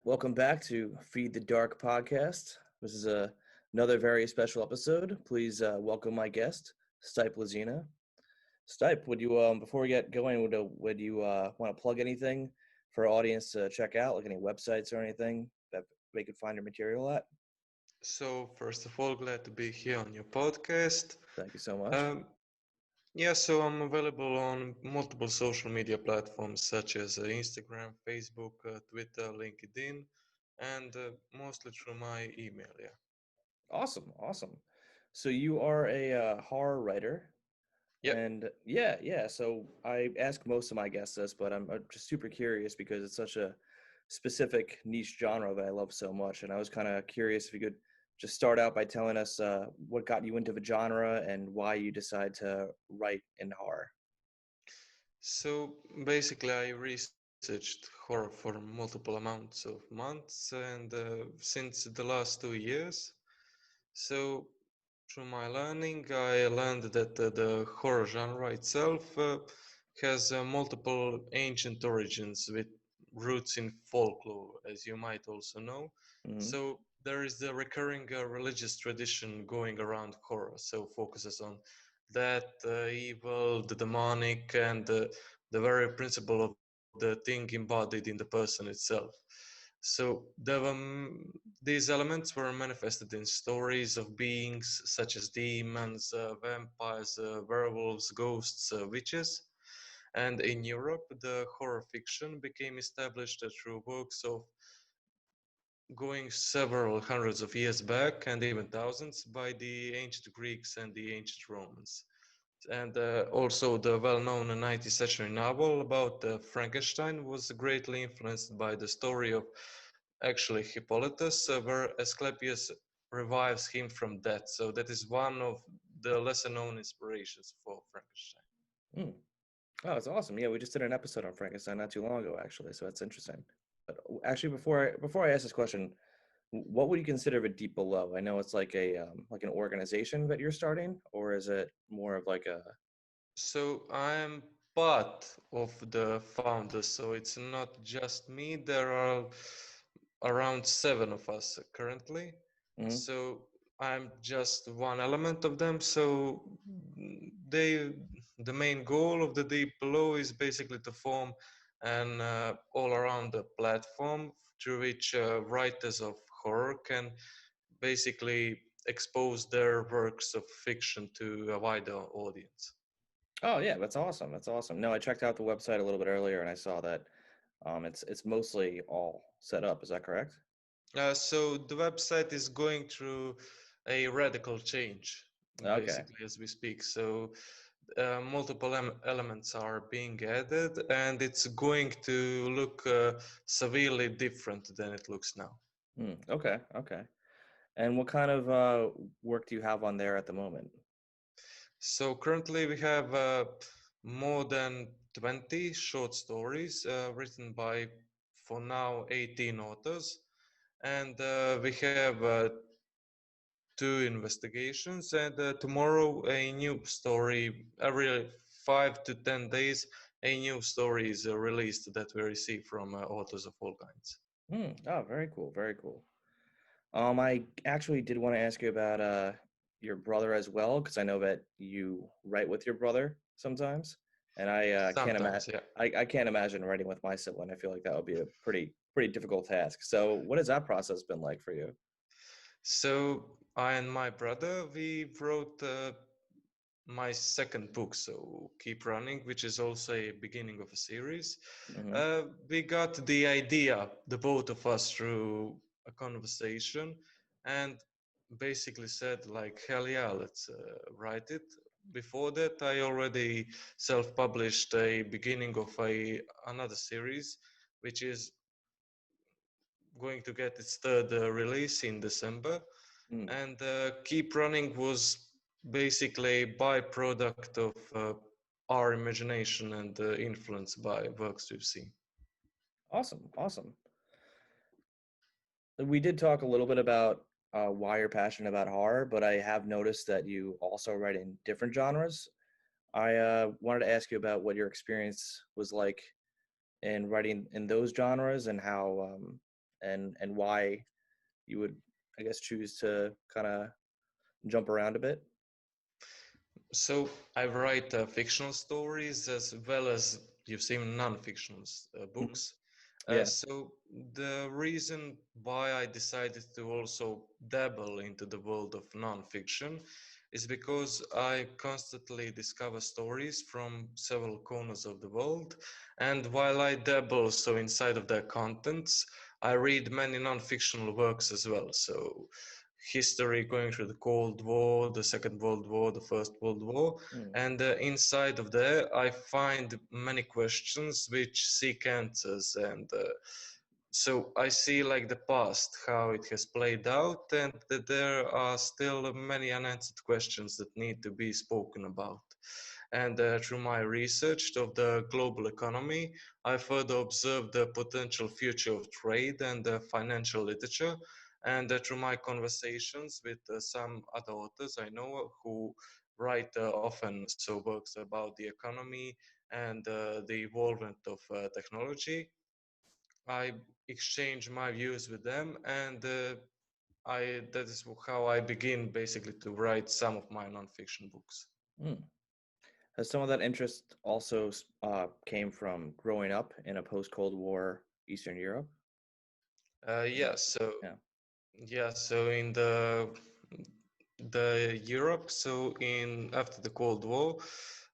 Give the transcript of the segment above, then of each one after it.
Welcome back to Feed the Dark podcast. This is another very special episode. Please welcome my guest, Stipe Lozina. Stipe, would you before we get going, would you want to plug anything for our audience to check out, like any websites or anything that they could find your material at? So, first of all, glad to be here on your podcast. Thank you so much. Um, so I'm available on multiple social media platforms such as Instagram, Facebook, Twitter, LinkedIn, and mostly through my email. Yeah. Awesome, awesome. So you are a horror writer. Yep. And yeah. So I ask most of my guests this, but I'm just super curious because it's such a specific niche genre that I love so much. And I was kind of curious if you could just start out by telling us what got you into the genre and why you decide to write in horror. So basically, I researched horror for multiple amounts of months, and since the last 2 years. So through my learning, I learned that the horror genre itself has multiple ancient origins with roots in folklore, as you might also know. Hmm. So there is the recurring religious tradition going around horror, so focuses on that evil, the demonic, and the very principle of the thing embodied in the person itself. So these elements were manifested in stories of beings such as demons, vampires, werewolves, ghosts, witches. And in Europe, the horror fiction became established through works of going several hundreds of years back and even thousands by the ancient Greeks and the ancient Romans. And also, the well known 19th century novel about Frankenstein was greatly influenced by the story of actually Hippolytus, where Asclepius revives him from death. So, that is one of the lesser known inspirations for Frankenstein. Mm. Oh, it's awesome. Yeah, we just did an episode on Frankenstein not too long ago, actually. So that's interesting. But actually, before I ask this question, what would you consider a deep below? I know it's like a like an organization that you're starting, or is it more of like a So, I'm part of the founders, so it's not just me. There are around seven of us currently. Mhm. So I'm just one element of them. So they, the main goal of the Deep Below is basically to form an all-around platform through which writers of horror can basically expose their works of fiction to a wider audience. Oh yeah, that's awesome. That's awesome. No, I checked out the website a little bit earlier and I saw that it's mostly all set up. Is that correct? So the website is going through a radical change, Okay. basically, as we speak. So multiple elements are being added, and it's going to look severely different than it looks now. Okay. Okay. And what kind of work do you have on there at the moment? So currently we have more than 20 short stories written by, for now, 18 authors. And we have two investigations, and tomorrow a new story. Every 5 to 10 days, a new story is released that we receive from authors of all kinds. Oh, very cool. Very cool. I actually did want to ask you about your brother as well, because I know that you write with your brother sometimes, and Sometimes, yeah. I can't imagine writing with my sibling. I feel like that would be a pretty difficult task. So, what has that process been like for you? So I and my brother, we wrote my second book, so Keep Running, which is also a beginning of a series. Hmm. We got the idea, the both of us, through a conversation, and basically said like, hell yeah, let's write it. Before that, I already self-published a beginning of a another series, which is going to get its third release in December. Mm. And Keep Running was basically a byproduct of our imagination and influenced by works we've seen. Awesome, awesome. We did talk a little bit about why you're passionate about horror, but I have noticed that you also write in different genres. I wanted to ask you about what your experience was like in writing in those genres and and why you would, I guess, choose to kind of jump around a bit? So I write fictional stories as well as you've seen non-fictional Mhm. books. Yeah. So the reason why I decided to also dabble into the world of non-fiction is because I constantly discover stories from several corners of the world, and while I dabble so inside of their contents, I read many non-fictional works as well. So history going through the Cold War, the Second World War, the First World War, Mm. and inside of there I find many questions which seek answers, and so I see like the past, how it has played out, and that there are still many unanswered questions that need to be spoken about. And through my research of the global economy, I further observed the potential future of trade and financial literature. And through my conversations with some other authors I know who write often so works about the economy and the evolvement of technology, I exchange my views with them, and I that is how I begin basically to write some of my nonfiction books. Mm. Has some of that interest also came from growing up in a post-Cold War Eastern Europe? Is Yeah, that, so yeah. yeah, so in the Europe, so in after the Cold War,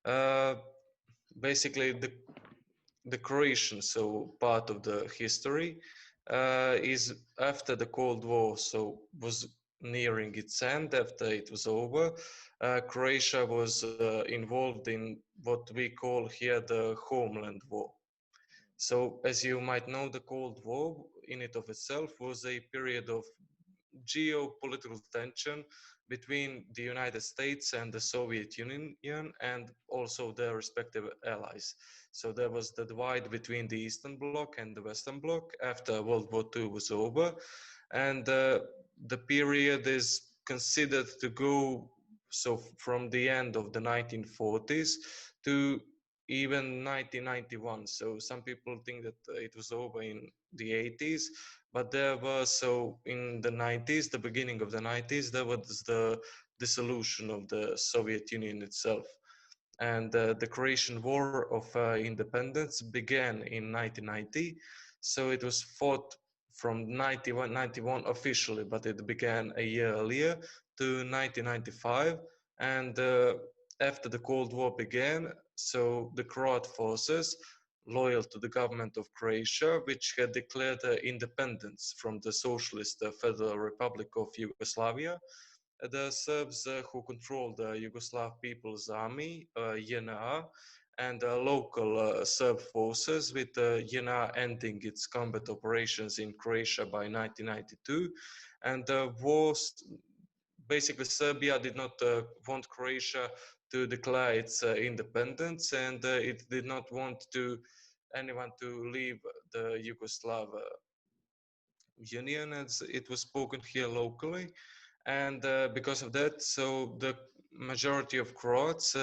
uh, basically the Croatian, so part of the history, is after the Cold War, so was nearing its end after it was over. Croatia was involved in what we call here the Homeland War. So, as you might know, the Cold War in it of itself was a period of geopolitical tension between the United States and the Soviet Union and also their respective allies. So there was the divide between the Eastern Bloc and the Western Bloc after World War II was over. And the period is considered to go so from the end of the 1940s to even 1991. So some people think that it was over in the 80s, but there was so in the 90s, the beginning of the 90s, there was the dissolution of the Soviet Union itself, and the Croatian War of Independence began in 1990. So it was fought from 91 officially, but it began a year earlier to 1995. And after the Cold War began, so the Croat forces, loyal to the government of Croatia, which had declared independence from the Socialist Federal Republic of Yugoslavia, the Serbs who controlled the Yugoslav People's Army, JNA, and local Serb forces, with JNA ending its combat operations in Croatia by 1992. And the wars, basically, Serbia did not want Croatia to declare its independence, and it did not want to anyone to leave the Yugoslav Union, as it was spoken here locally. And because of that, so the majority of Croats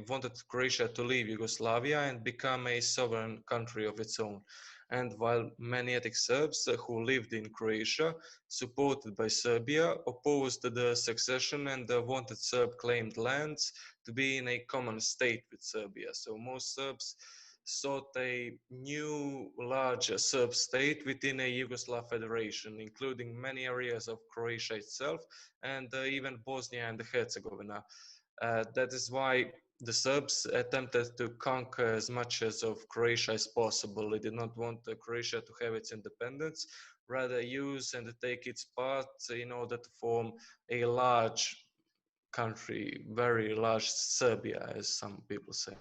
wanted Croatia to leave Yugoslavia and become a sovereign country of its own. And while many ethnic Serbs who lived in Croatia, supported by Serbia, opposed the succession and wanted Serb claimed lands to be in a common state with Serbia. So most Serbs sought a new, larger Serb state within a Yugoslav federation, including many areas of Croatia itself and even Bosnia and Herzegovina. That is why the Serbs attempted to conquer as much as of Croatia as possible. They did not want Croatia to have its independence, rather use and take its part in order to form a large country, very large Serbia, as some people say.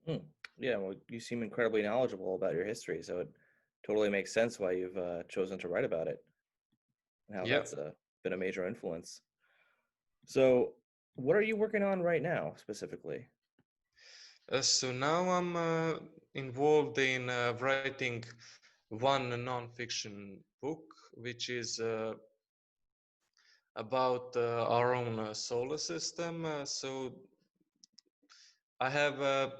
Mm. Yeah, well, you seem incredibly knowledgeable about your history, so it totally makes sense why you've chosen to write about it and how Yeah. that's been a major influence. So, what are you working on right now specifically? So now I'm involved in writing one non-fiction book, which is about our own solar system. So I have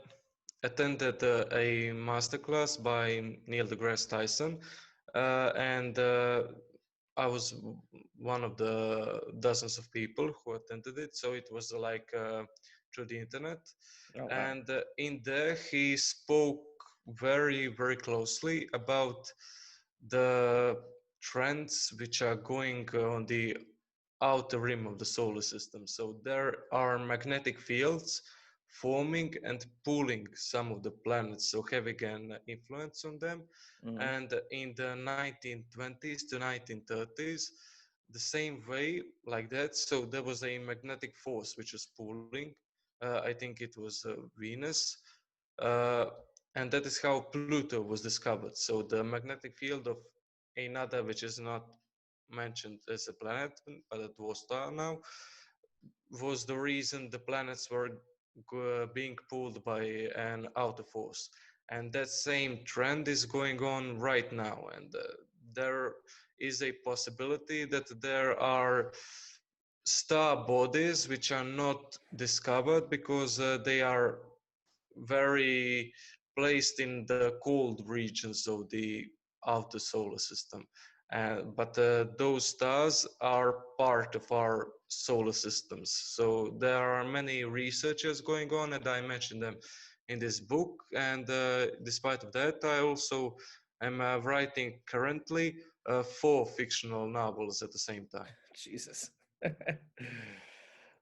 attended a masterclass by Neil deGrasse Tyson, and I was one of the dozens of people who attended it. So it was like through the internet, Oh wow. and in there he spoke very closely about the trends which are going on the outer rim of the solar system. So there are magnetic fields forming and pulling some of the planets, so having an influence on them. Hmm. And in the 1920s to 1930s, the same way like that. So there was a magnetic force which was pulling. I think it was Venus, uh, and that is how Pluto was discovered. So the magnetic field of another, which is not mentioned as a planet, but a dwarf star now, was the reason the planets were being pulled by an outer force. And that same trend is going on right now. And there is a possibility that there are star bodies which are not discovered because they are very placed in the cold regions of the outer solar system. But those stars are part of our solar systems. So there are many researchers going on, and I mentioned them in this book. And despite of that, I also am writing currently four fictional novels at the same time. Jesus.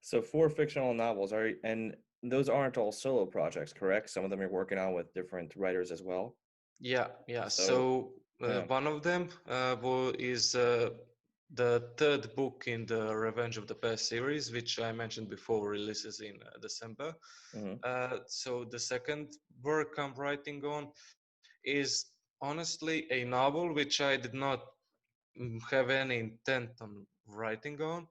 So four fictional novels are, and those aren't all solo projects, correct? Some of them you're working on with different writers as well. Yeah. So So yeah. one of them is the third book in the Revenge of the Past series, which I mentioned before, releases in December. Hmm. So the second work I'm writing on is honestly a novel which I did not have any intent on writing on,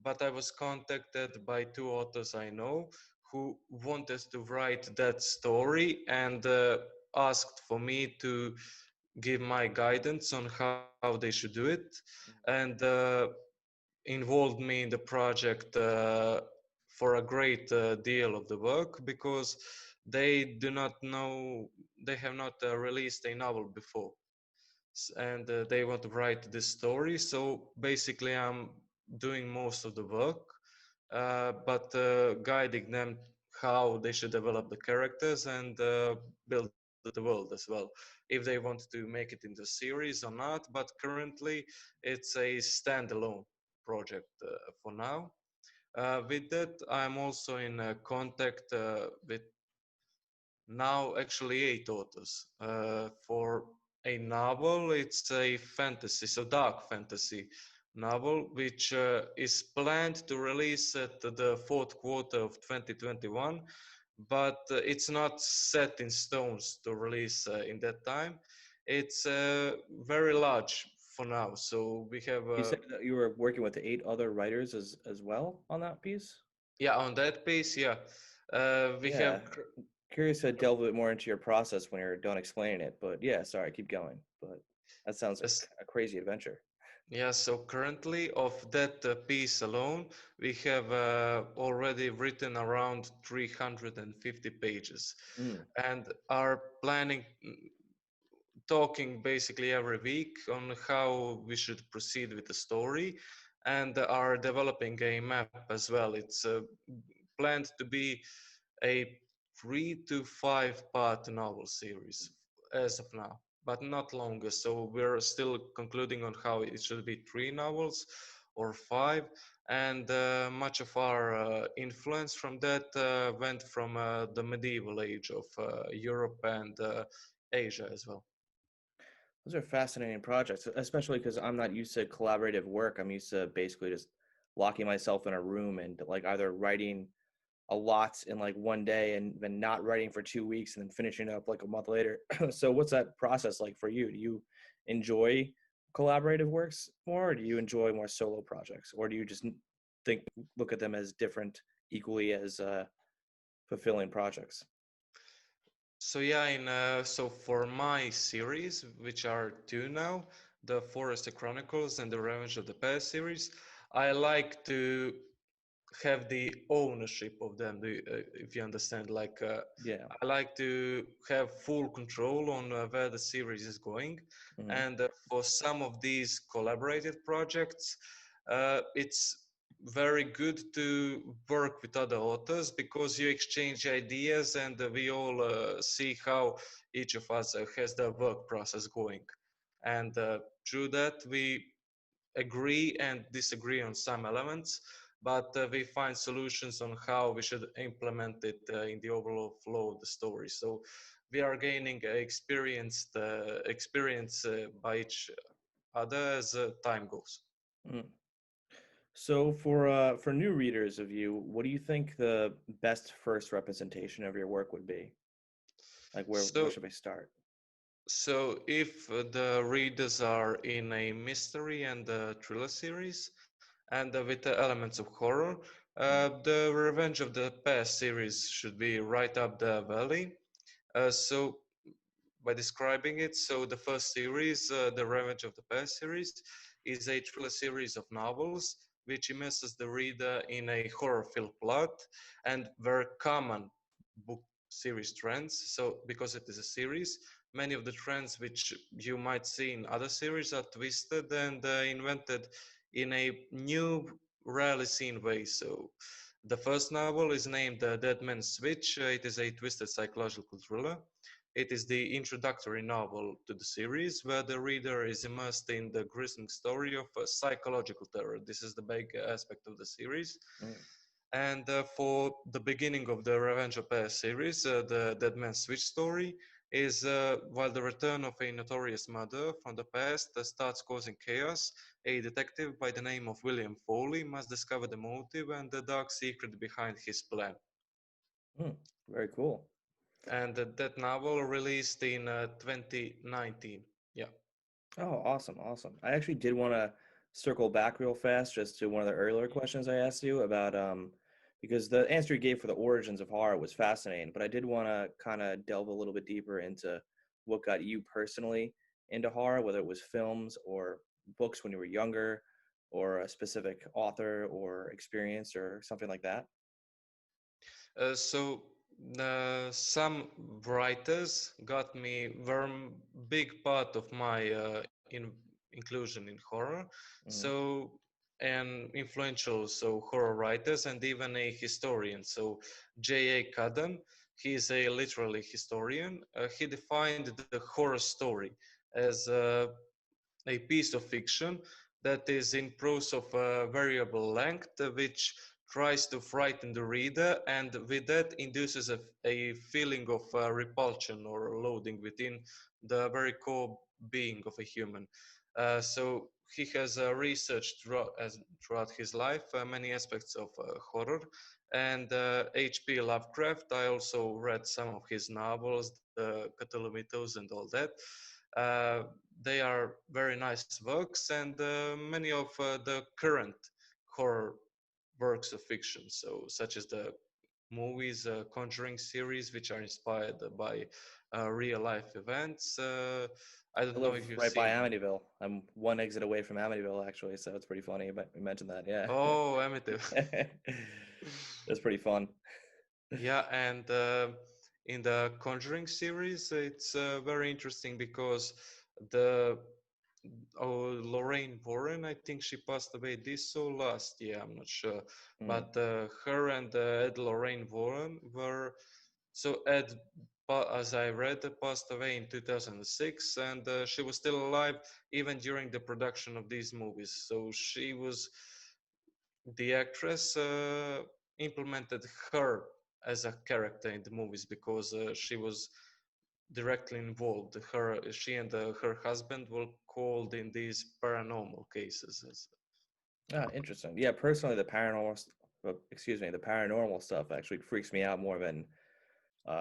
but I was contacted by two authors I know who wanted to write that story and asked for me to give my guidance on how they should do it, and involved me in the project for a great deal of the work because they do not know, they have not released a novel before, and they want to write this story. So basically, I'm doing most of the work, but guiding them how they should develop the characters and build the world as well. If they want to make it into a series or not, but currently it's a standalone project for now. With that, I'm also in contact with now actually eight authors. For a novel, it's a fantasy, so dark fantasy novel, which is planned to release at the fourth quarter of 2021, but it's not set in stones to release in that time. It's very large for now, so we have You said that you were working with eight other writers as well on that piece? yeah, on that pace, yeah, we Yeah. have Curious to delve a bit more into your process when you're done explaining it. But yeah, sorry, keep going. But that sounds like yes. a crazy adventure. Yeah, so currently of that piece alone, we have already written around 350 pages Mm. and are planning, talking basically every week on how we should proceed with the story, and are developing a map as well. It's planned to be a 3 to 5 part novel series as of now, but not longer. So we're still concluding on how it should be 3 novels or 5. And much of our influence from that went from the medieval age of Europe and Asia as well. Those are fascinating projects, especially because I'm not used to collaborative work. I'm used to basically just locking myself in a room and like either writing a lot in like one day and then not writing for 2 weeks and then finishing up like a month later. So what's that process like for you? Do you enjoy collaborative works more, or do you enjoy more solo projects, or do you just think look at them as different, equally as fulfilling projects? So yeah, so for my series, which are two now, the Forest Chronicles and the Revenge of the Past series, I like to have the ownership of them, if you understand. Like, Yeah. I like to have full control on where the series is going. Hmm. And for some of these collaborated projects, it's very good to work with other authors because you exchange ideas, and we all see how each of us has their work process going. And through that, we agree and disagree on some elements, but we find solutions on how we should implement it in the overall flow of the story. So we are gaining experience by each other as time goes. Mm. So for new readers of you, what do you think the best first representation of your work would be? Like where So, should I start? so if the readers are in a mystery and thriller series, and with the elements of horror, Mm. the Revenge of the Past series should be right up the valley. So by describing it, so the first series, the Revenge of the Past series, is a thriller series of novels which immerses the reader in a horror-filled plot and very common book series trends. So because it is a series, many of the trends which you might see in other series are twisted and invented in a new, rarely seen way. So the first novel is named Dead Man's Switch. It is a twisted psychological thriller. It is the introductory novel to the series, where the reader is immersed in the gruesome story of psychological terror. This is the big aspect of the series. Mm. And for the beginning of the Revenge of Past series, the Dead Man's Switch story is while the return of a notorious murderer from the past starts causing chaos, a detective by the name of William Foley must discover the motive and the dark secret behind his plan. Mm. Very cool. And that novel released in 2019. Yeah. Oh, awesome, awesome. I actually did want to circle back real fast just to one of the earlier questions I asked you about because the answer you gave for the origins of horror was fascinating, but I did want to kind of delve a little bit deeper into what got you personally into horror, whether it was films or books when you were younger, or a specific author or experience or something like that. So some writers got me very big part of my inclusion in horror. Mm. So and influential horror writers and even a historian. So J.A. Cudden, he is a literally historian. He defined the horror story as a piece of fiction that is in prose of variable length, which tries to frighten the reader and with that induces a feeling of repulsion or loathing within the very core being of a human. So he has researched throughout his life many aspects of horror. And H.P. Lovecraft, I also read some of his novels, the Cthulhu Mythos and all that. Uh, they are very nice works, and many of the current horror works of fiction, so such as the movies, Conjuring series, which are inspired by real life events. I I don't know live if you've right by seen. Amityville. I'm one exit away from Amityville, actually, so it's pretty funny. But you mentioned that, yeah. Oh, Amityville. That's pretty fun. Yeah, and in the Conjuring series, it's very interesting because the Lorraine Warren, I think she passed away this or last year, I'm not sure. Mm. But her and Ed Lorraine Warren were so Ed, as I read, passed away in 2006, and she was still alive even during the production of these movies. So she was the actress implemented her as a character in the movies because she was directly involved. She and her husband were called in these paranormal cases. Ah, interesting. Yeah, personally, the paranormal stuff actually freaks me out more than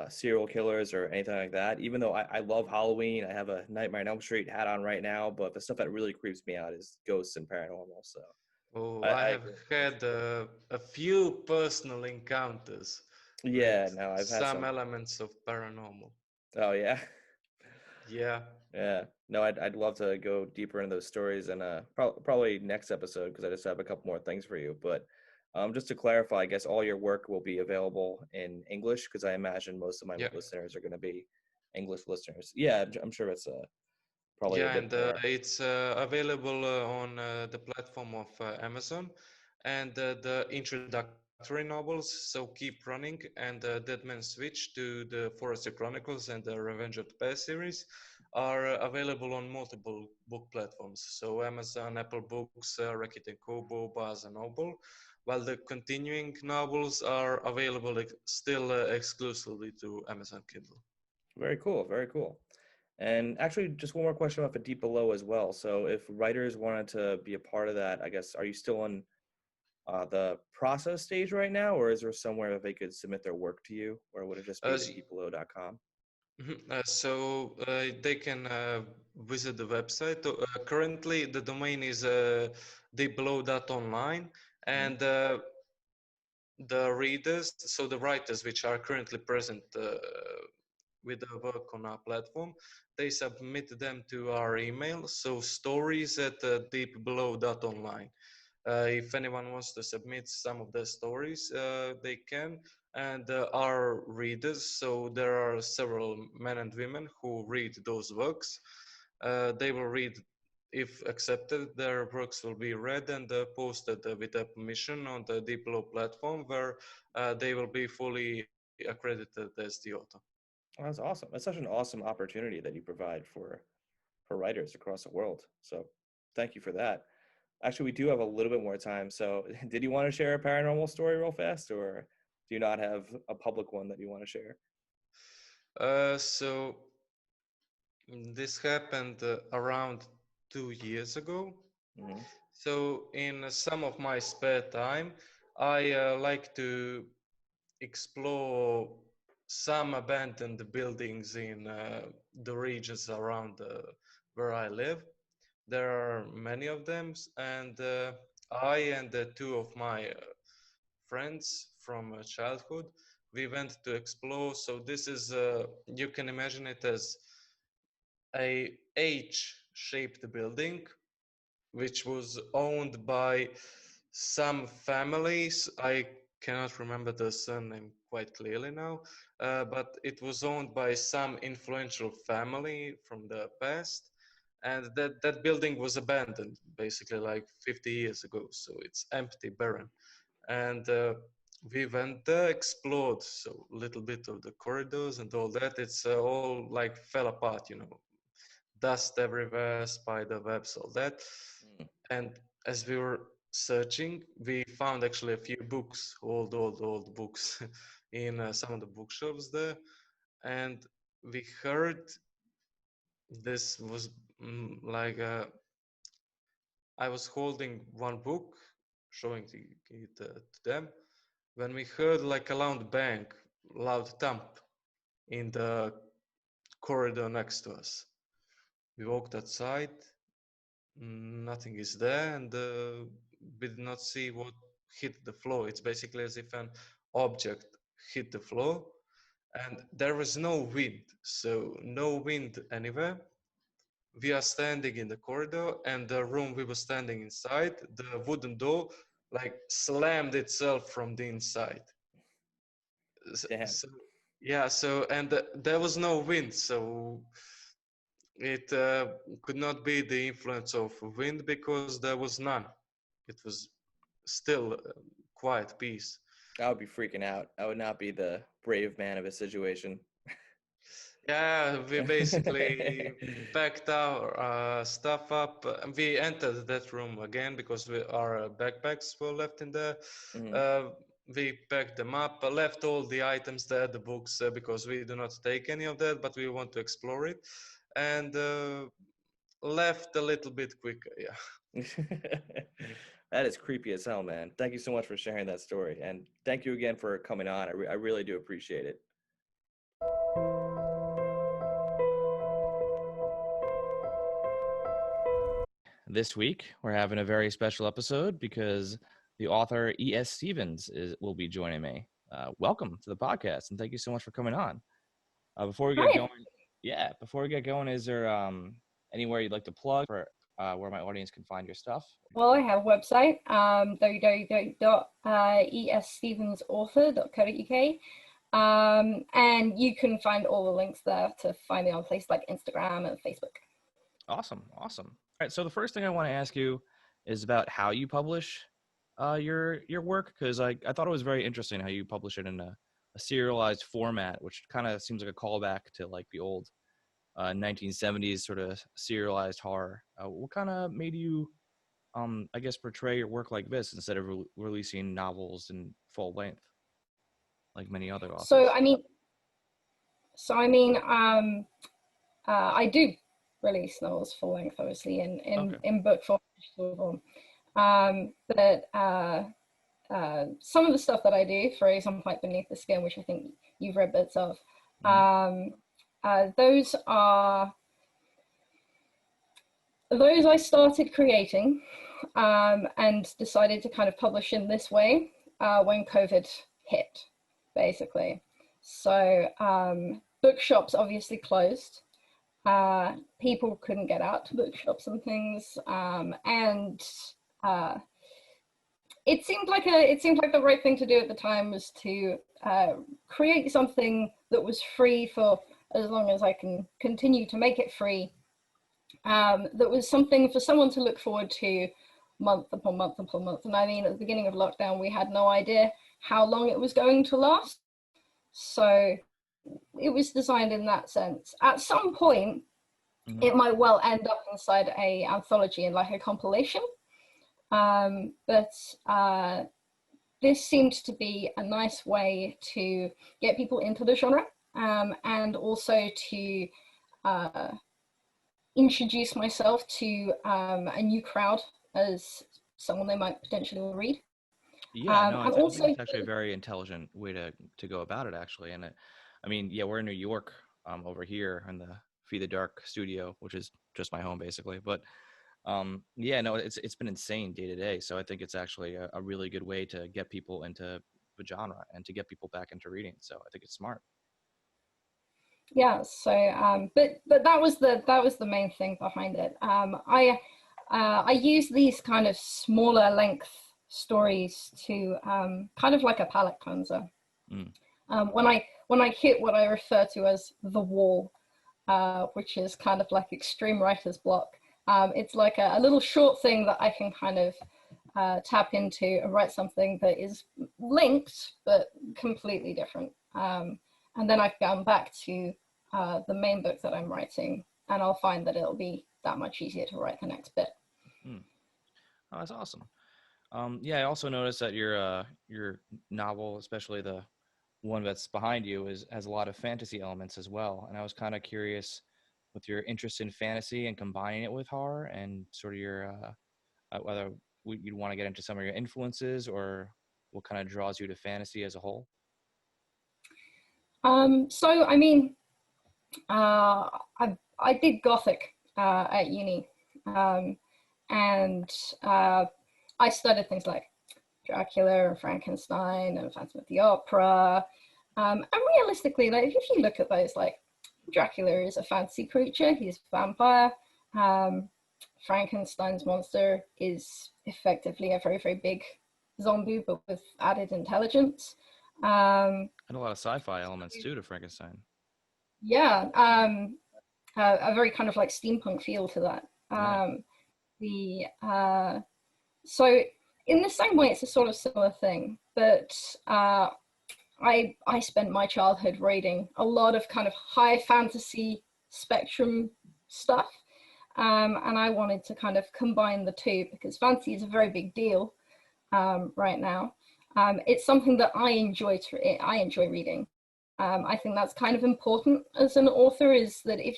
serial killers or anything like that. Even though I love Halloween, I have a Nightmare on Elm Street hat on right now, but the stuff that really creeps me out is ghosts and paranormal. So Oh, I I have agree. had a few personal encounters with Yeah, no, I've had some some. elements of paranormal. Oh yeah, Yeah. yeah. No, I'd love to go deeper into those stories and probably next episode because I just have a couple more things for you. But Just to clarify, I guess all your work will be available in English because I imagine most of my Yeah. listeners are going to be English listeners. Yeah, I'm sure it's probably a Yeah, bit and more. it's available on the platform of Amazon. And the introductory novels, so Keep Running and Dead Man's Switch to the Forestry Chronicles and the Revenge of the Past series, are available on multiple book platforms. So Amazon, Apple Books, Rakuten Kobo, Barnes and Noble, while the continuing novels are available still exclusively to Amazon Kindle. Very cool, very cool. And actually, just one more question about the Deep Below as well. So, if writers wanted to be a part of that, I guess, are you still in the process stage right now, or is there somewhere that they could submit their work to you, or would it just be the As deepbelow.com? They can visit the website. Currently, the domain is deepbelow.online, Mm-hmm. and the readers, so the writers which are currently present with the work on our platform, they submit them to our email. So stories at deepbelow.online. If anyone wants to submit some of their stories, they can. And our readers, so there are several men and women who read those works. They will read, if accepted, their works will be read and posted with their permission on the Diplo platform, where they will be fully accredited as the author. Oh, that's awesome. That's such an awesome opportunity that you provide for writers across the world. So, thank you for that. Actually, we do have a little bit more time. So, did you want to share a paranormal story real fast, or do you not have a public one that you want to share? So this happened around 2 years ago. Mm-hmm. So in some of my spare time, I like to explore some abandoned buildings in the regions around where I live. There are many of them, and I and two of my friends from childhood, we went to explore. So this is, you can imagine it as a H-shaped building which was owned by some families. I cannot remember the surname quite clearly now, but it was owned by some influential family from the past. And that building was abandoned basically like 50 years ago. So it's empty, barren. And we went there, explored so a little bit of the corridors and all that. It's all like fell apart, dust everywhere, spider webs, all that. And as we were searching, we found actually a few books, old books, in some of the bookshelves there. And we heard this was like I was holding one book, showing it to them, when we heard like a loud thump in the corridor next to us. We walked outside, nothing is there, and we did not see what hit the floor. It's basically as if an object hit the floor, and there was no wind, so no wind anywhere. We are standing in the corridor, and the room we were standing inside, the wooden door like slammed itself from the inside. So, Damn. so yeah, so and there was no wind, so it could not be the influence of wind because there was none. It was still quiet peace. I would be freaking out. I would not be the brave man of a situation. Yeah, we basically packed our stuff up. We entered that room again because our backpacks were left in there. Mhm. Uh, we packed them up, left all the items there, the books, because we do not take any of that, but we want to explore it. And left a little bit quicker, yeah. That is creepy as hell, man. Thank you so much for sharing that story. And thank you again for coming on. I really do appreciate it. This week, we're having a very special episode because the author E.S. Stevens will be joining me. Welcome to the podcast, and thank you so much for coming on. Before we get Hi. going, yeah, before we get going, is there anywhere you'd like to plug for where my audience can find your stuff? Well, I have a website, www.esstevensauthor.co.uk. And you can find all the links there to find me on places like Instagram and Facebook. Awesome. All right. So the first thing I want to ask you is about how you publish your work, because I thought it was very interesting how you publish it in a serialized format, which kind of seems like a callback to like the old 1970s sort of serialized horror. What kind of made you, I guess, portray your work like this instead of releasing novels in full length like many other authors? I do release novels full length, obviously, in book form, digital form. But some of the stuff that I do, for example, like Beneath the Skin, which I think you've read bits of, those I started creating and decided to kind of publish in this way when COVID hit, basically. So bookshops obviously closed. People couldn't get out to bookshops and things, and it seemed like the right thing to do at the time was to create something that was free for as long as I can continue to make it free. That was something for someone to look forward to month upon month upon month. And I mean, at the beginning of lockdown, we had no idea how long it was going to last. So it was designed in that sense. At some point, it might well end up inside a anthology and like a compilation. But this seemed to be a nice way to get people into the genre, and also to introduce myself to a new crowd as someone they might potentially read. Yeah, no, and also it's actually a very intelligent way to go about it, actually. And I mean, yeah, we're in New York over here in the Feed the Dark studio, which is just my home basically. But yeah, no, it's been insane day to day. So I think it's actually a really good way to get people into the genre and to get people back into reading. So I think it's smart. Yeah. So, but that was the main thing behind it. I use these kind of smaller length stories to kind of like a palate cleanser. When I hit what I refer to as the wall, which is kind of like extreme writer's block, it's like a little short thing that I can kind of tap into and write something that is linked but completely different. And then I come back to the main book that I'm writing, and I'll find that it'll be that much easier to write the next bit. Oh, that's awesome. Yeah, I also noticed that your novel, especially the one that's behind you, has a lot of fantasy elements as well. And I was kind of curious with your interest in fantasy and combining it with horror, and sort of your whether you'd want to get into some of your influences or what kind of draws you to fantasy as a whole. So I mean, I did Gothic at uni, and I studied things like Dracula and Frankenstein and Phantom of the Opera. And realistically, like if you look at those, like Dracula is a fantasy creature, he's a vampire. Frankenstein's monster is effectively a very, very big zombie, but with added intelligence. And a lot of sci-fi elements too to Frankenstein. Yeah, a very kind of like steampunk feel to that. So in the same way, it's a sort of similar thing, but I spent my childhood reading a lot of kind of high fantasy spectrum stuff, and I wanted to kind of combine the two because fantasy is a very big deal right now. It's something that I enjoy reading. I think that's kind of important as an author, is that if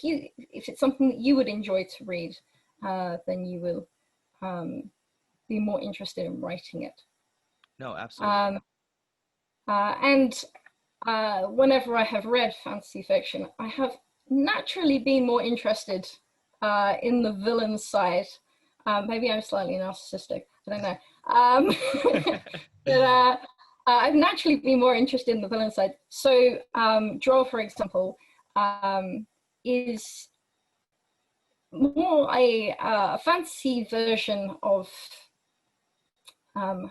it's something that you would enjoy to read, then you will be more interested in writing it. No, absolutely. And whenever I have read fantasy fiction, I have naturally been more interested in the villain side. Maybe I'm slightly narcissistic, I don't know. But I've naturally been more interested in the villain side. So Droll, for example, is more a fantasy version of, I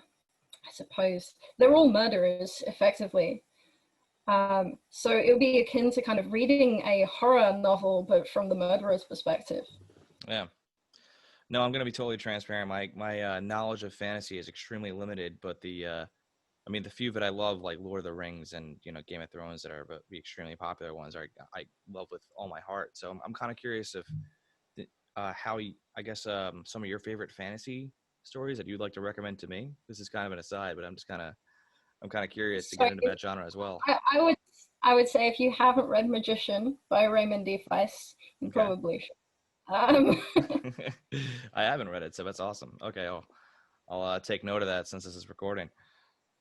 suppose they're all murderers effectively. So it would be akin to kind of reading a horror novel, but from the murderer's perspective. Yeah. No, I'm gonna be totally transparent. My knowledge of fantasy is extremely limited, but I mean, the few that I love, like Lord of the Rings and Game of Thrones, that are the extremely popular ones, I love with all my heart. So I'm kind of curious if how I guess some of your favorite fantasy stories that you'd like to recommend to me. This is kind of an aside, but I'm kind of curious to So get into that genre as well. I would say if you haven't read Magician by Raymond D. Feist, you Okay. probably should. Um, I haven't read it, so that's awesome. Okay, I'll take note of that since this is recording.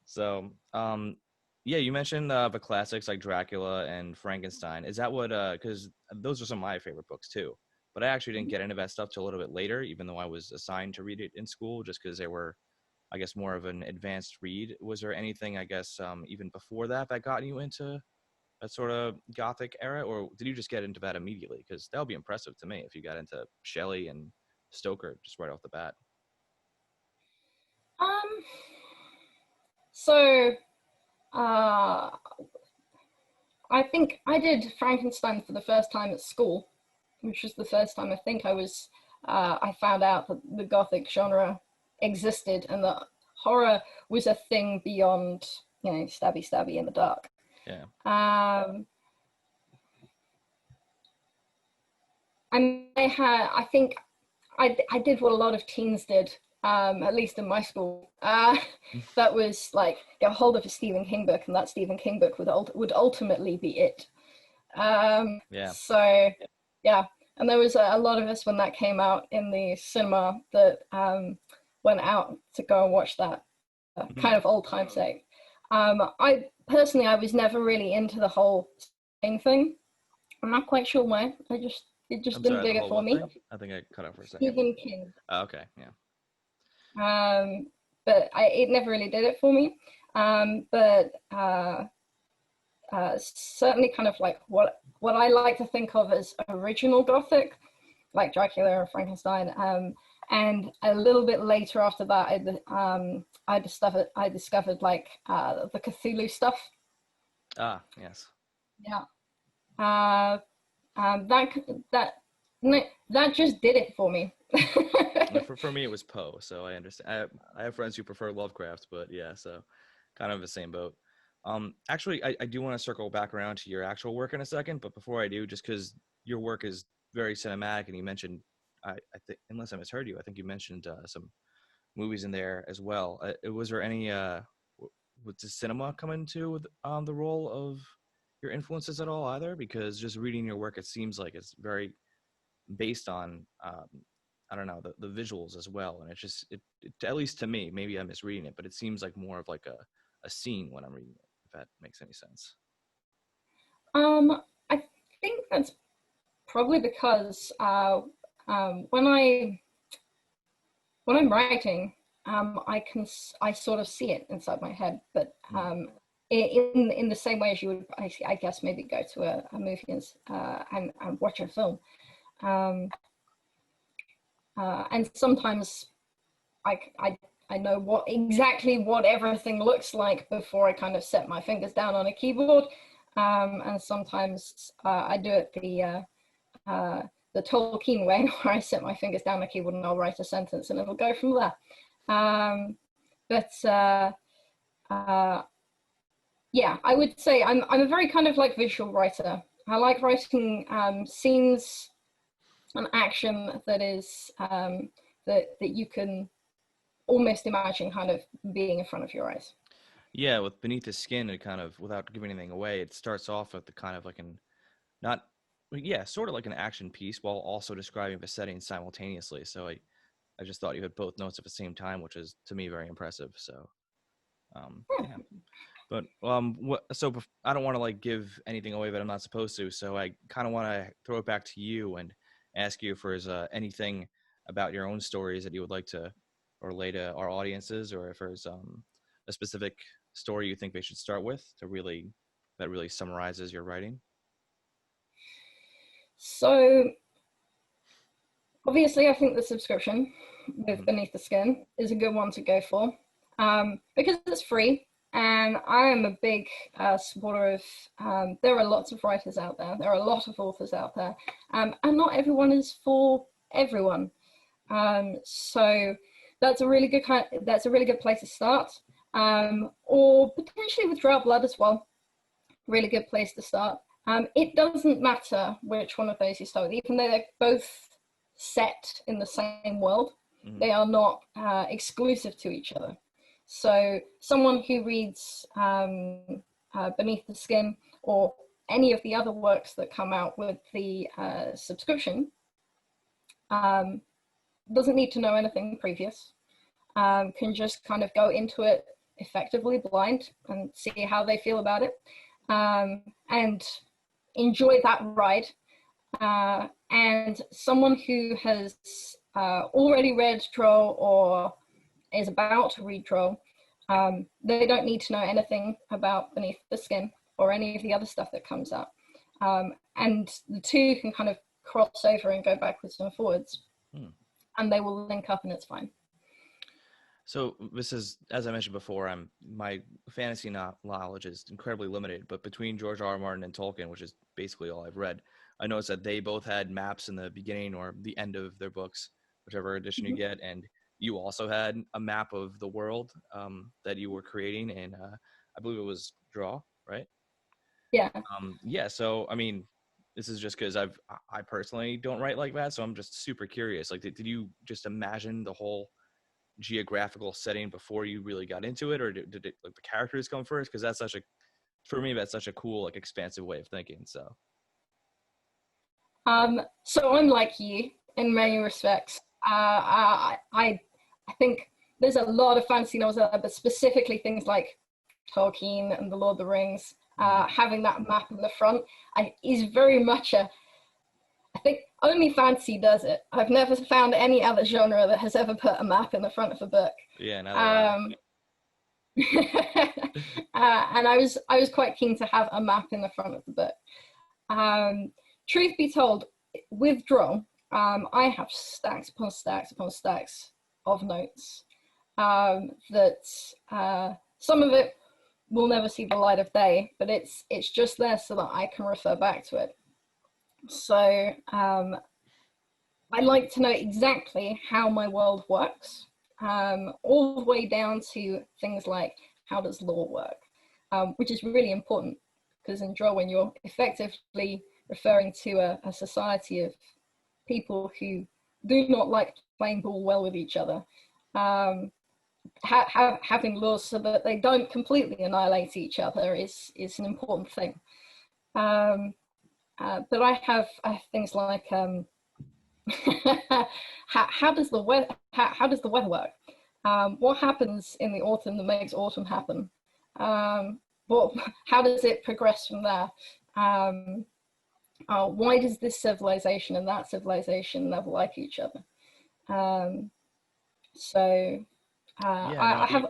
So, yeah, you mentioned the classics like Dracula and Frankenstein. Is that what? Because those are some of my favorite books too. But I actually didn't get into that stuff till a little bit later, even though I was assigned to read it in school, just because they were, I guess, more of an advanced read. Was there anything, I guess, even before that that got you into that sort of gothic era, or did you just get into that immediately? Because that would be impressive to me if you got into Shelley and Stoker just right off the bat. um, so uh, I think I did Frankenstein for the first time at school, which was the first time I think I found out that the Gothic genre existed and that horror was a thing beyond, stabby stabby in the dark. Yeah. Um, I think I did what a lot of teens did, at least in my school. That was like get hold of a Stephen King book, and that Stephen King book would ultimately be it. Yeah. So yeah, and there was a lot of us when that came out in the cinema that went out to go and watch that, kind of old time sake. I personally, I was never really into the whole thing. I'm not quite sure why. It just I'm didn't sorry, the dig it whole for what me. thing? I think I cut out for a second. Stephen King. Oh, okay, yeah. But it never really did it for me. But certainly kind of like what I like to think of as original Gothic, like Dracula and Frankenstein. And a little bit later after that, I discovered like the Cthulhu stuff. Ah, yes. Yeah. Uh, that that that just did it for me. For me, it was Poe, so I understand. I have friends who prefer Lovecraft, but yeah, so kind of the same boat. Actually, I do want to circle back around to your actual work in a second, but before I do, just because your work is very cinematic, and you mentioned, I think, unless I misheard you, I think you mentioned some movies in there as well. Was there any, does cinema come into the role of your influences at all either? Because just reading your work, it seems like it's very based on I don't know the visuals as well, and it at least to me, maybe I'm misreading it, but it seems like more of like a scene when I'm reading it, if that makes any sense. I think that's probably because when I'm writing, I sort of see it inside my head, but in the same way as you would, I guess, maybe go to a movie and watch a film. And sometimes I know exactly what everything looks like before I kind of set my fingers down on a keyboard. And sometimes I do it the Tolkien way, where I set my fingers down on a keyboard and I'll write a sentence and it'll go from there. But yeah, I would say I'm a very kind of like visual writer. I like writing scenes and action that is that you can almost imagine kind of being in front of your eyes. Yeah, with Beneath the Skin, it kind of, without giving anything away, it starts off with the kind of like an not yeah, sort of like an action piece while also describing the setting simultaneously. So I just thought you had both notes at the same time, which is to me very impressive. So yeah. But I don't want to like give anything away that I'm not supposed to. So I kind of want to throw it back to you and ask you if there's anything about your own stories that you would like to relay to our audiences, or if there's a specific story you think they should start with that really summarizes your writing. So Obviously, I think the subscription with Beneath the Skin is a good one to go for, because it's free. And I am a big supporter of, there are lots of writers out there, there are a lot of authors out there, and not everyone is for everyone. So that's a really good place to start. Or potentially with Drought Blood as well, really good place to start. It doesn't matter which one of those you start with, even though they're both set in the same world, they are not exclusive to each other. So someone who reads Beneath the Skin or any of the other works that come out with the subscription doesn't need to know anything previous, can just kind of go into it effectively blind and see how they feel about it, and enjoy that ride. And someone who has already read Troll or is about to read Troll, they don't need to know anything about Beneath the Skin or any of the other stuff that comes up. And the two can kind of cross over and go backwards and forwards, and they will link up and it's fine. So this is, as I mentioned before, my fantasy knowledge is incredibly limited, but between George R. R. Martin and Tolkien, which is basically all I've read, I noticed that they both had maps in the beginning or the end of their books, whichever edition you get, and you also had a map of the world that you were creating, and I believe it was Draw, right? Yeah. Yeah. So I mean, this is just because I personally don't write like that, so I'm just super curious. Like, did you just imagine the whole geographical setting before you really got into it, or did it, like, the characters come first? Because that's for me that's such a cool, like, expansive way of thinking. So I'm like you in many respects. I think there's a lot of fantasy novels out there, but specifically things like Tolkien and the Lord of the Rings, having that map in the front is very much I think only fantasy does it. I've never found any other genre that has ever put a map in the front of a book. Yeah, and I was quite keen to have a map in the front of the book. Truth be told, with Droll, I have stacks upon stacks upon stacks of notes that some of it will never see the light of day, but it's just there so that I can refer back to it. So I like to know exactly how my world works, all the way down to things like how does lore work, which is really important, because in Droll, when you're effectively referring to a society of people who do not like playing ball well with each other, having laws so that they don't completely annihilate each other is an important thing. But I have things like how does the weather work? What happens in the autumn that makes autumn happen? How does it progress from there? Why does this civilization and that civilization never like each other? I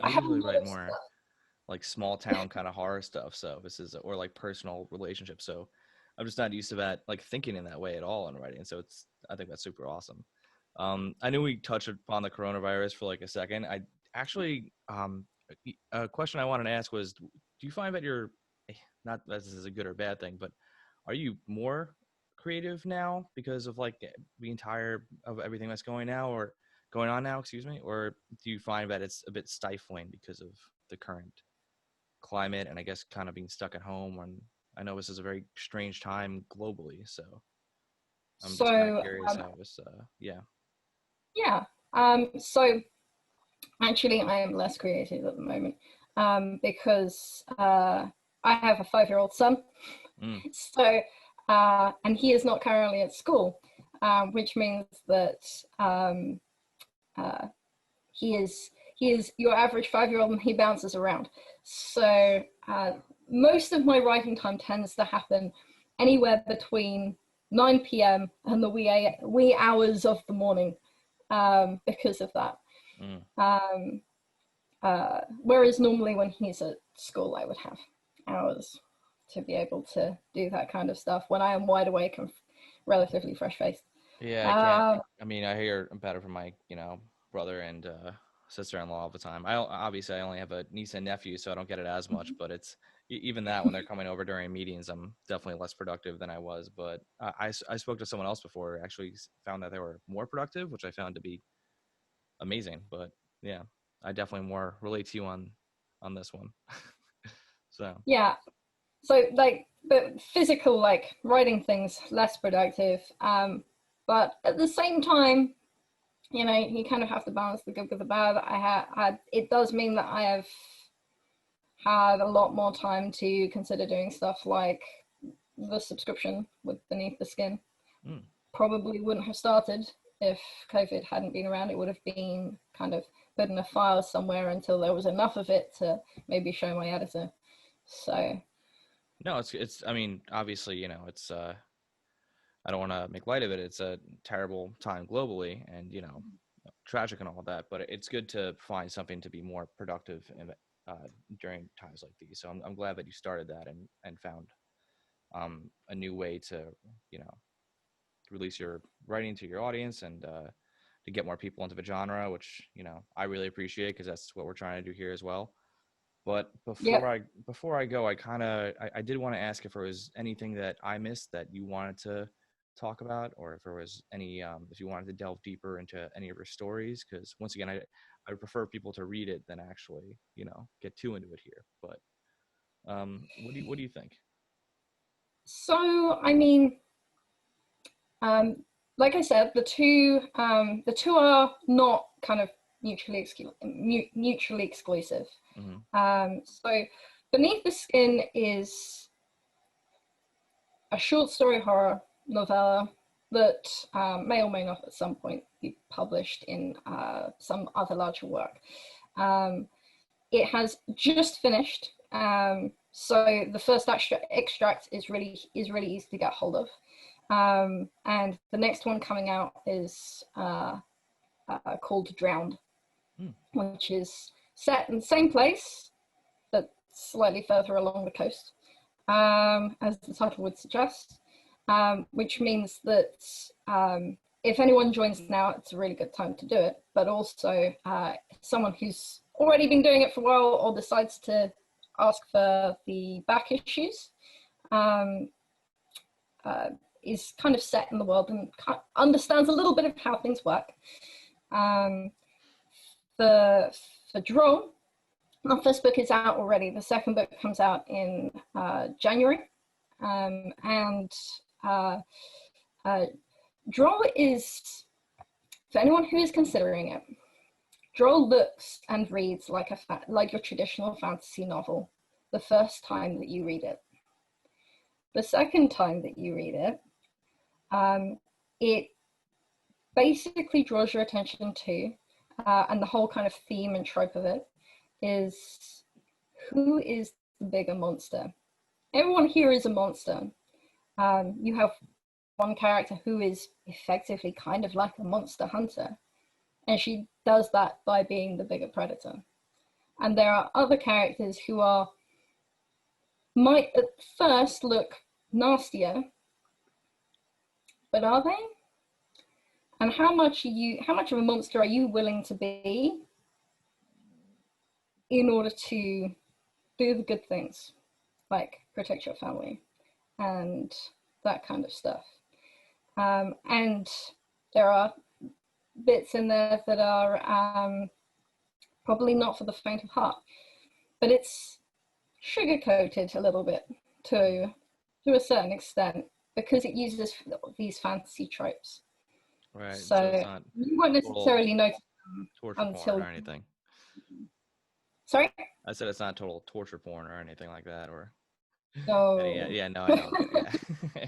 usually write more like small town kind of horror stuff. So this is, or like personal relationships. So I'm just not used to that, like, thinking in that way at all in writing. So I think that's super awesome. I knew we touched upon the coronavirus for like a second. I actually, a question I wanted to ask was, do you find that you're, not that this is a good or bad thing, but are you more creative now because of, like, the entire of everything that's going on now, excuse me, or do you find that it's a bit stifling because of the current climate and I guess kind of being stuck at home? And I know this is a very strange time globally, so I'm just kind of curious how it was. Yeah. So actually, I am less creative at the moment, because I have a 5-year-old son. So, and he is not currently at school, which means that he is your average 5-year-old, and he bounces around. So most of my writing time tends to happen anywhere between 9 p.m. and the wee hours of the morning, because of that. Whereas normally when he's at school, I would have hours to be able to do that kind of stuff when I am wide awake and relatively fresh-faced. Yeah, I can't. Um, I mean, I hear about it from my, brother and sister-in-law all the time. Obviously I only have a niece and nephew, so I don't get it as much. But it's even that when they're coming over during meetings, I'm definitely less productive than I was. But I spoke to someone else before, actually found that they were more productive, which I found to be amazing. But yeah, I definitely more relate to you on this one. So yeah. So like the physical, like writing things, less productive. But at the same time, you kind of have to balance the good with the bad. Had it does mean that I have had a lot more time to consider doing stuff like the subscription with Beneath the Skin. mm, Probably wouldn't have started if COVID hadn't been around. It would have been kind of put in a file somewhere until there was enough of it to maybe show my editor. So no, it's. I mean, obviously, it's. I don't want to make light of it. It's a terrible time globally, and tragic and all that. But it's good to find something to be more productive during times like these. So I'm glad that you started that and found a new way to you know release your writing to your audience and to get more people into the genre, which I really appreciate because that's what we're trying to do here as well. But yeah. before I go, I did want to ask if there was anything that I missed that you wanted to talk about, or if there was any if you wanted to delve deeper into any of your stories, because once again, I prefer people to read it than actually get too into it here. But what do you think? So I mean, um, like I said, the two are not kind of mutually exclusive. Mm-hmm. So Beneath the Skin is a short story horror novella that may or may not at some point be published in some other larger work. Um, it has just finished, so the first extract is really easy to get hold of, and the next one coming out is called Drowned, Mm. which is set in the same place but slightly further along the coast, as the title would suggest, which means that if anyone joins now, it's a really good time to do it. But also, someone who's already been doing it for a while or decides to ask for the back issues um, is kind of set in the world and understands a little bit of how things work. Um, for Droll, our first book is out already. The second book comes out in January. And Droll is, for anyone who is considering it, Droll looks and reads like your traditional fantasy novel the first time that you read it. The second time that you read it, it basically draws your attention to, and the whole kind of theme and trope of it is, who is the bigger monster? Everyone here is a monster. You have one character who is effectively kind of like a monster hunter, and she does that by being the bigger predator. And there are other characters who might at first look nastier, but are they? And how much of a monster are you willing to be in order to do the good things, like protect your family and that kind of stuff? And there are bits in there that are probably not for the faint of heart, but it's sugar-coated a little bit to a certain extent because it uses these fantasy tropes. Right. So it's So not you won't total necessarily notice them torture porn or until. anything. Sorry? I said it's not total torture porn or anything like that, or yeah, No. yeah, no, I know, yeah.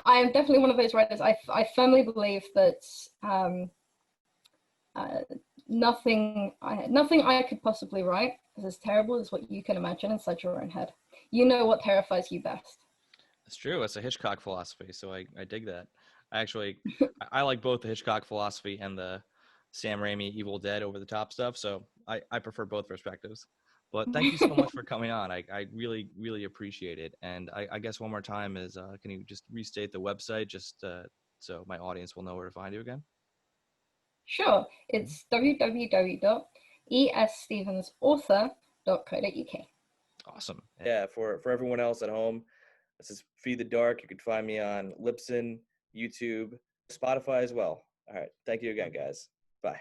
I am definitely one of those writers. I firmly believe that uh, nothing I could possibly write is as terrible as what you can imagine inside your own head. You know what terrifies you best. It's true. It's a Hitchcock philosophy, so I dig that. I like both the Hitchcock philosophy and the Sam Raimi Evil Dead over the top stuff. So I prefer both perspectives. But thank you so much for coming on. I really, really appreciate it. And I guess one more time is, can you just restate the website just so my audience will know where to find you again? Sure, it's www.esstevensauthor.co.uk. Awesome. Yeah, for everyone else at home, this is Feed the Dark. You can find me on Libsyn, YouTube, Spotify as well. All right. Thank you again, guys. Bye.